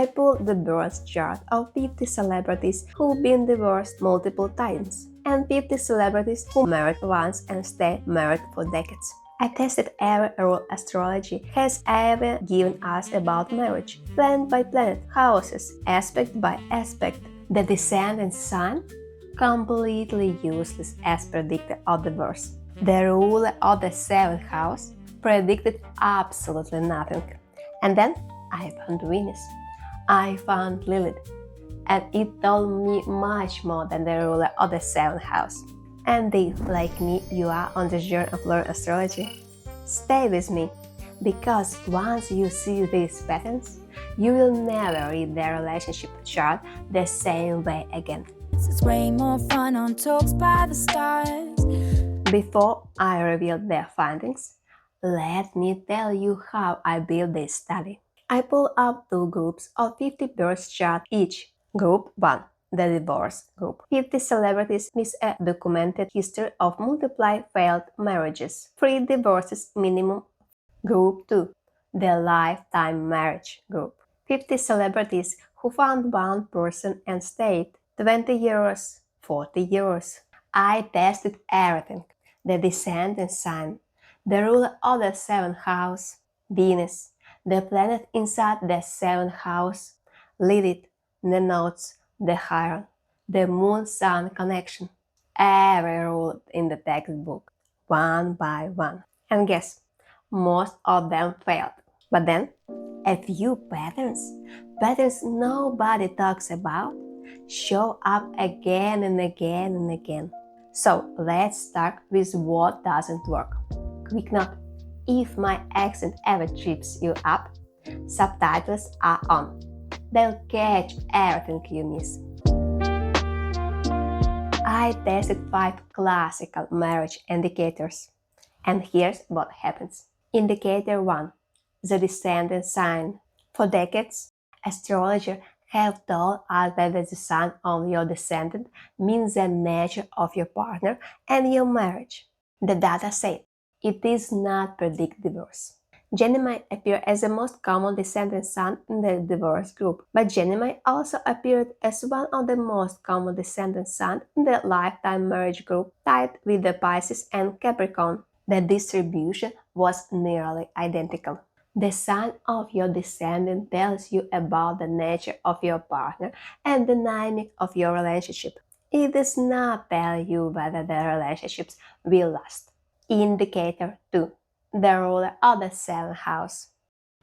I pulled the birth chart of 50 celebrities who've been divorced multiple times, and 50 celebrities who married once and stayed married for decades. I tested every rule astrology has ever given us about marriage, planet by planet, houses, aspect by aspect. The descendant sign? Completely useless as predictor of the verse. The ruler of the 7th house predicted absolutely nothing. And then I found Venus. I found Lilith. And it told me much more than the ruler of the 7th house. And if, like me, you are on the journey of learning astrology, stay with me, because once you see these patterns, you will never read their relationship chart the same way again. It's way more fun on Talks by the Stars. Before I reveal their findings, let me tell you how I built this study. I pulled up 2 groups of 50 birth charts each. Group 1, the divorce group. 50 celebrities with a documented history of multiple failed marriages. 3 divorces minimum. Group 2, the lifetime marriage group. 50 celebrities who found one person and stayed 20 years, 40 years. I tested everything. The descendant sign, the ruler of the 7th house, Venus, the planet inside the 7th house, Lilith, the nodes, the Chiron, the moon-sun connection. Every rule in the textbook, one by one. And guess, most of them failed. But then, a few patterns nobody talks about, show up again and again and again. So let's start with what doesn't work. Quick note, if my accent ever trips you up, subtitles are on. They'll catch everything you miss. I tested 5 classical marriage indicators. And here's what happens. Indicator 1, the descendant sign. For decades, astrologers have told us that the sign of your descendant means the nature of your partner and your marriage. The data said it is not predict divorce. Gemini appeared as the most common descendant sign in the divorce group, but Gemini also appeared as one of the most common descendant signs in the lifetime marriage group, tied with the Pisces and Capricorn. The distribution was nearly identical. The sign of your descendant tells you about the nature of your partner and the dynamic of your relationship. It does not tell you whether the relationships will last. Indicator 2, the ruler of the 7th house.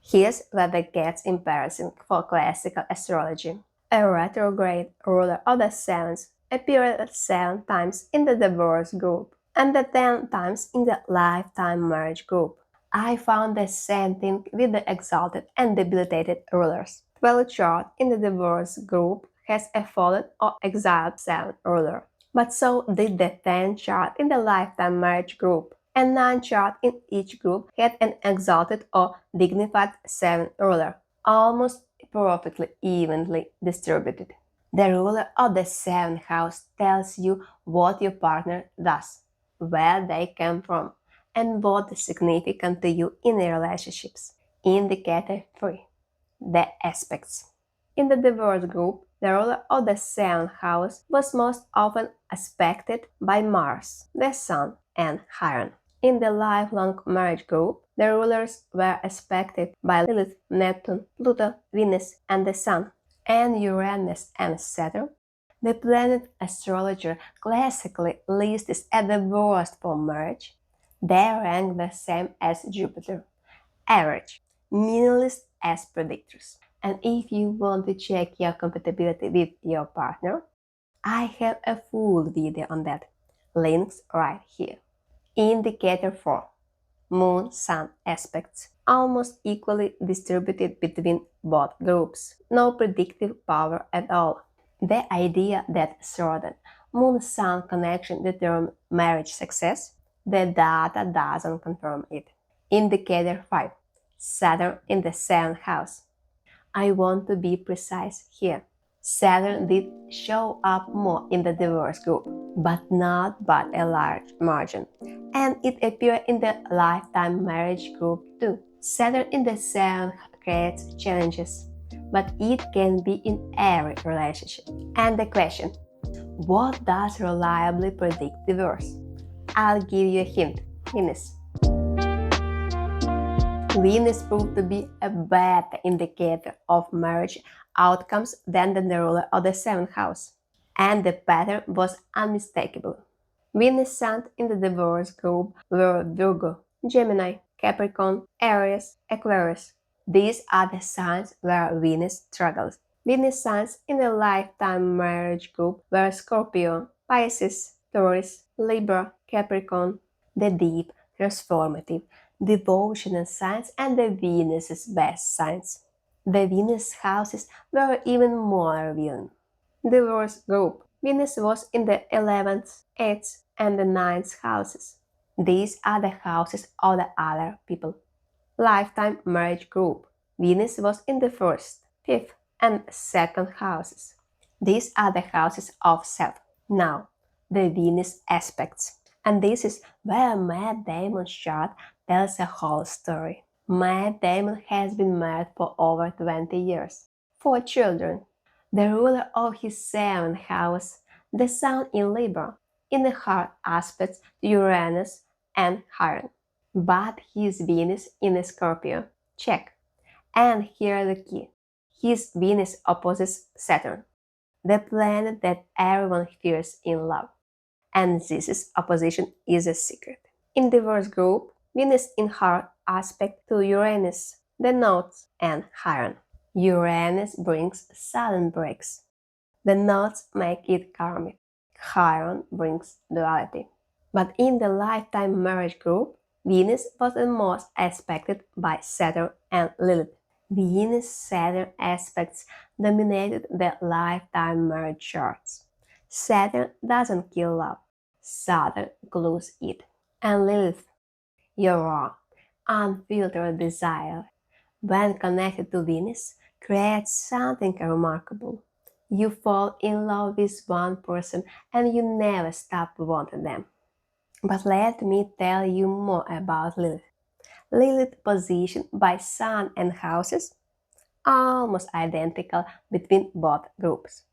Here's where it gets embarrassing for classical astrology. A retrograde ruler of the 7th appeared 7 times in the divorce group and 10 times in the lifetime marriage group. I found the same thing with the exalted and debilitated rulers. 12 chart in the divorce group has a fallen or exiled 7th ruler, but so did the 10 chart in the lifetime marriage group, and 9 chart in each group had an exalted or dignified 7th ruler, almost perfectly evenly distributed. The ruler of the 7th house tells you what your partner does, where they came from, and what is significant to you in the relationships. Indicator 3, the aspects. In the divorce group, the ruler of the 7th house was most often aspected by Mars, the Sun, and Chiron. In the lifelong marriage group, the rulers were aspected by Lilith, Neptune, Pluto, Venus, and the Sun, and Uranus and Saturn. The planet astrologer classically lists as the worst for marriage. They rank the same as Jupiter, average, meaningless as predictors. And if you want to check your compatibility with your partner, I have a full video on that. Links right here. Indicator 4, Moon-Sun aspects, almost equally distributed between both groups. No predictive power at all. The idea that certain Moon-Sun connection determines marriage success, the data doesn't confirm it. Indicator 5, Saturn in the 7th house. I want to be precise here. Saturn did show up more in the divorce group, but not by a large margin. And it appeared in the lifetime marriage group too. Saturn in the 7th creates challenges. but it can be in every relationship. And the question, what does reliably predict divorce? I'll give you a hint. Venus. Venus proved to be a better indicator of marriage outcomes than the ruler of the seventh house, and the pattern was unmistakable. Venus sun in the divorce group were Virgo, Gemini, Capricorn, Aries, Aquarius. These are the signs where Venus struggles. Venus signs in the lifetime marriage group were Scorpio, Pisces, Taurus, Libra, Capricorn. The deep, transformative, devotional signs and the Venus's best signs. The Venus houses were even more revealing. Divorce group. Venus was in the 11th, 8th, and the 9th houses. These are the houses of the other people. Lifetime marriage group. Venus was in the 1st, 5th, and 2nd houses. These are the houses of self. Now, the Venus aspects. And this is where Matt Damon's chart tells a whole story. Matt Damon has been married for over 20 years. 4 children. The ruler of his 7th house, the Sun in Libra, in the hard aspects to Uranus and Chiron. But his Venus in Scorpio. Check. And here the key. His Venus opposes Saturn, the planet that everyone fears in love. And this opposition is a secret. In divorce group, Venus in hard aspect to Uranus, the nodes, and Chiron. Uranus brings sudden breaks. The nodes make it karmic. Chiron brings duality. But in the lifetime marriage group, Venus was the most aspected by Saturn and Lilith. Venus-Saturn aspects dominated the lifetime marriage charts. Saturn doesn't kill love. Saturn glues it. And Lilith, your raw, unfiltered desire, when connected to Venus, creates something remarkable. You fall in love with one person and you never stop wanting them. But let me tell you more about Lilith. Lilith position by sun and houses almost identical between both groups.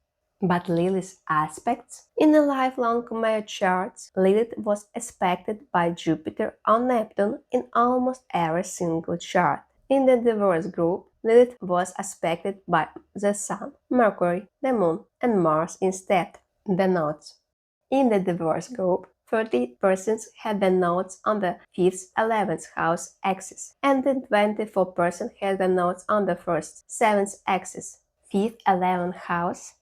But Lilith's aspects in the lifelong marriage charts, Lilith was aspected by Jupiter on Neptune in almost every single chart. In the divorce group, Lilith was aspected by the Sun, Mercury, the Moon, and Mars instead. The nodes. In the divorce group, 30% had the nodes on the 5th, 11th house axis, and then 24% had the nodes on the 1st, 7th axis. 5th, 11th house,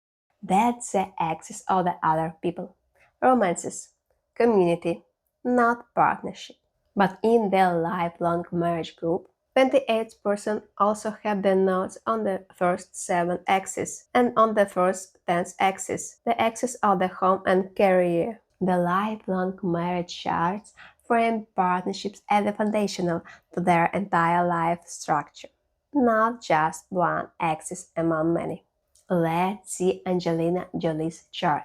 that's the axis of the other people. Romances, community, not partnership. But in the lifelong marriage group, 28% also have the nodes on the first 7th axis and on the first 10th axis, the axis of the home and career. The lifelong marriage charts frame partnerships as the foundational to their entire life structure, not just one axis among many. Let's see Angelina Jolie's chart.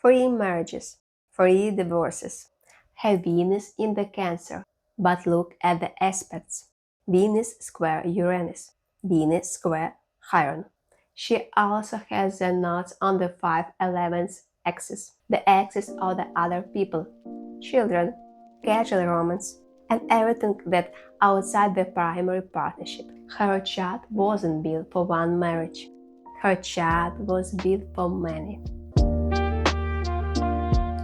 3 marriages, 3 divorces. Have Venus in the Cancer, but look at the aspects. Venus square Uranus, Venus square Chiron. She also has the nodes on the 5-11th axis, the axis of the other people, children, casual romance, and everything that outside the primary partnership. Her chart wasn't built for one marriage. Her chart was built for many.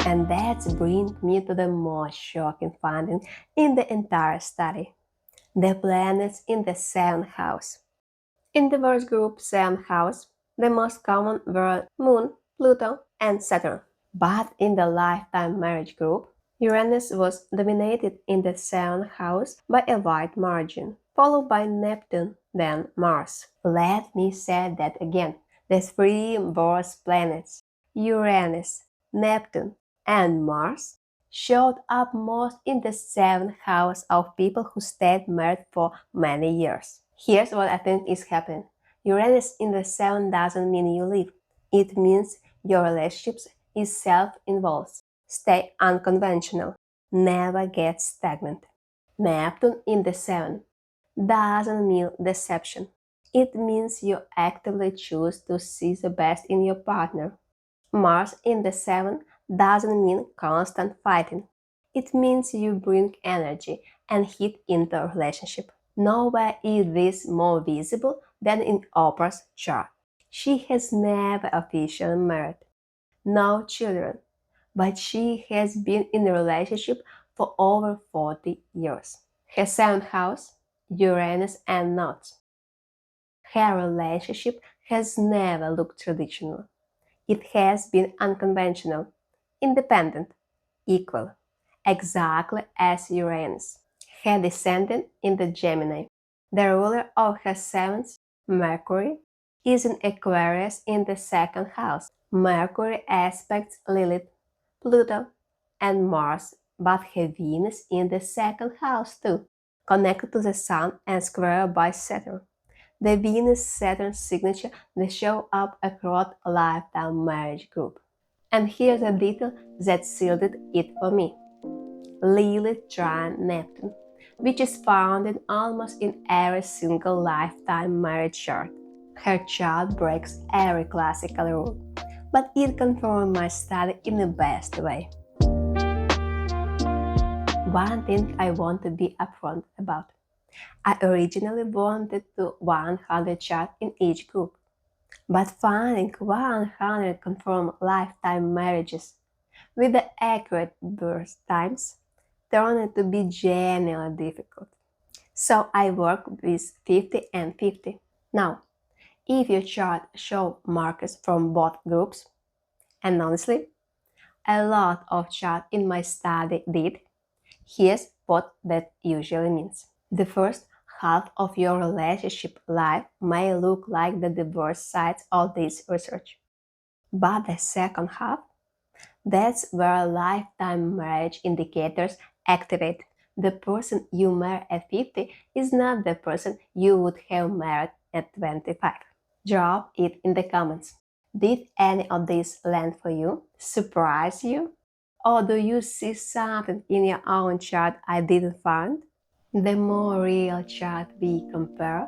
And that brings me to the most shocking finding in the entire study. The planets in the 7th house. In the divorce group 7th house, the most common were Moon, Pluto, and Saturn. But in the lifetime marriage group, Uranus was dominated in the 7th house by a wide margin, followed by Neptune, then Mars. Let me say that again. The 3 worst planets, Uranus, Neptune, and Mars, showed up most in the 7th house of people who stayed married for many years. Here's what I think is happening. Uranus in the 7th doesn't mean you leave. It means your relationships is self-involved. Stay unconventional. Never get stagnant. Neptune in the 7th doesn't mean deception. It means you actively choose to see the best in your partner. Mars in the 7th doesn't mean constant fighting. It means you bring energy and heat into a relationship. Nowhere is this more visible than in Oprah's chart. She has never officially married, no children, but she has been in a relationship for over 40 years. Her 7th house, Uranus and Nodes. Her relationship has never looked traditional. It has been unconventional, independent, equal, exactly as Uranus. Her descendant in the Gemini. The ruler of her 7th, Mercury, is in Aquarius in the 2nd house. Mercury aspects Lilith, Pluto, and Mars, but her Venus in the 2nd house too, connected to the Sun and squared by Saturn. The Venus-Saturn signature they show up across a lifetime marriage group. And here's a detail that sealed it for me. Lilith trine Neptune, which is found in almost in every single lifetime marriage chart. Her chart breaks every classical rule, but it confirmed my study in the best way. One thing I want to be upfront about. I originally wanted to 100 charts in each group, but finding 100 confirmed lifetime marriages with the accurate birth times turned out to be genuinely difficult. So I work with 50 and 50. Now, if your chart show markers from both groups, and honestly, a lot of chart in my study did, here's what that usually means. The first half of your relationship life may look like the diverse sides of this research, but the second half, that's where lifetime marriage indicators activate. The person you marry at 50 is not the person you would have married at 25. Drop it in the comments. Did any of these land for you? Surprise you? Or do you see something in your own chart I didn't find? The more real chart we compare,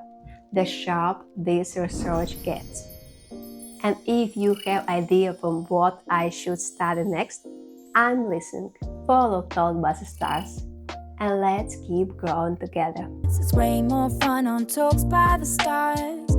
the sharp this research gets. And if you have idea from what I should study next, I'm listening. Follow Talk by the Stars, and let's keep growing together. It's way more fun on Talks by the Stars.